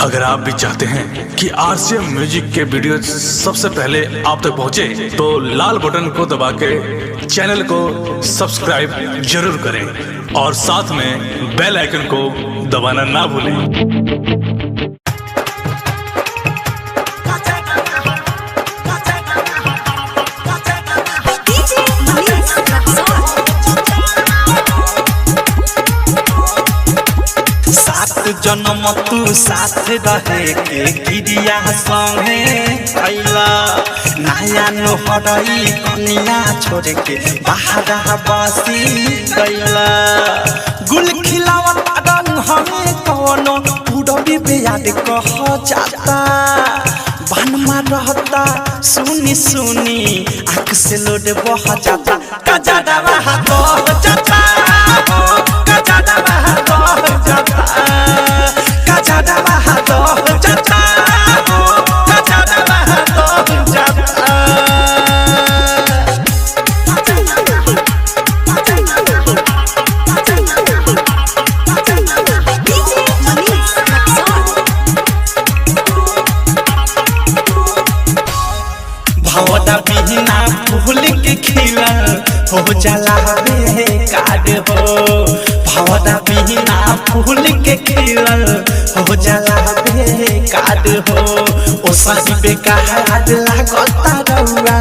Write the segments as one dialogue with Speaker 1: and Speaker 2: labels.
Speaker 1: अगर आप भी चाहते हैं कि आरसीएम म्यूजिक के वीडियो सबसे पहले आप तक पहुंचे, तो लाल बटन को दबा के चैनल को सब्सक्राइब जरूर करें और साथ में बेल आइकन को दबाना ना भूलें।
Speaker 2: जन्म तू साथ रहे के गिरिया संगे कैला नया नोहरई कनिया छोड़ के बाहर बसी कैला गुल खिलावत रंग हमें कौनो पूरबी बेयाद कह जाता बानमा रहता सुनी सुनी आँख से लोड बह जाता कजादा बहा तो जाता कजादा बहा तो जाता कजादा बहा तो जाता कजादा बहा तो जाता भवदा बिना फूल के खिला हो जाला बेकार हो भवदा बिना फूल के खिला हो जाला बेकार हो ओ सही बेकार लागता रउआ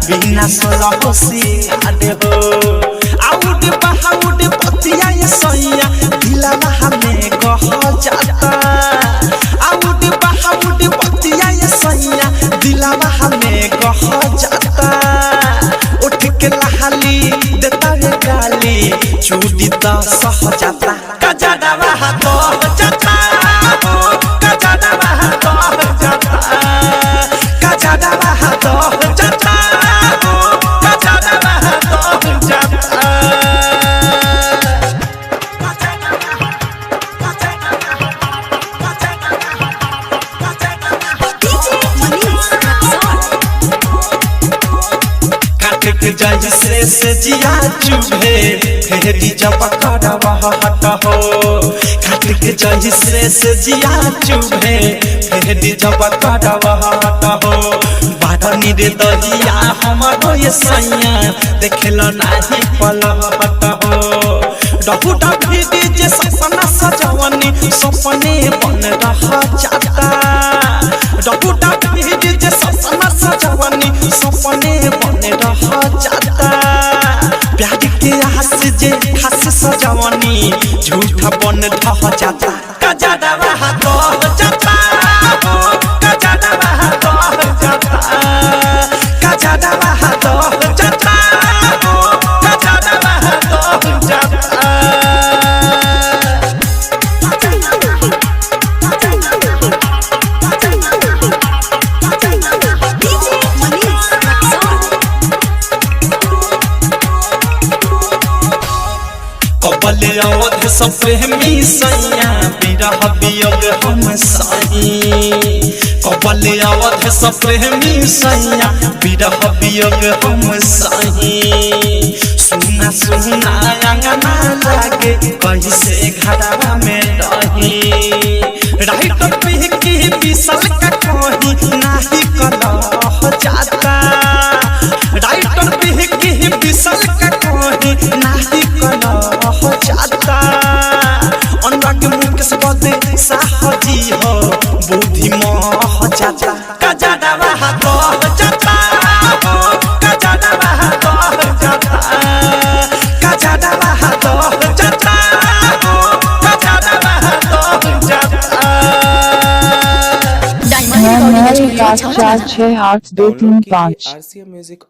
Speaker 2: बिना सोलह सियाद हो आउट बहाउट पतिया ये सैया दिला हमें कह जाता आउट बहाउट पतिया ये सैया दिला हमें कह जाता उठ के लहाली देता रे गाली चूड़ी तो सह जाता कजादा बहा तो जाता कजादा बहा तो जाता कजादा बहा तो जाता कजादा बहा तो जाता से जिया चुभे फेरी जब करवा हट हो काट के जही से जिया चुभे फेरी जब करवा हट हो बाढ़नी रे दहिया हमारो ये सैया देखलो नाही पल हट हो डहुटा भीड़ी जे सपना सजवनी सपने बन रहा जाता डहुटा भीड़ी जे सपना सजवनी सपने बन रहा जाता प्यार के आस जे खास सजवनी झूठा बन ढह जाता कजादा बहा तो जाता कजादा बहा तो जाता कजादा बहा तो जाता कजादा बहा तो जाता कबले अवध सब प्रेमी सैया बिरह वियोग हम सही कबले अवध सब प्रेमी सैया बिरह वियोग हम सही सुना सुना अंगना लागे कैसे घरवा में रही राइट पे की विशाल का कहीं नाही कलह जाता राइट पे की विशाल का कहीं नाही कलह जाता अनुराग मुकेश बदे साहजी हो बुद्धि मह जाता कजादा बहा तो जाता कजादा बहा तो जाता कजादा बहा तो जाता कजादा बहा तो जाता
Speaker 3: 98 5 4 6 8 2 3 5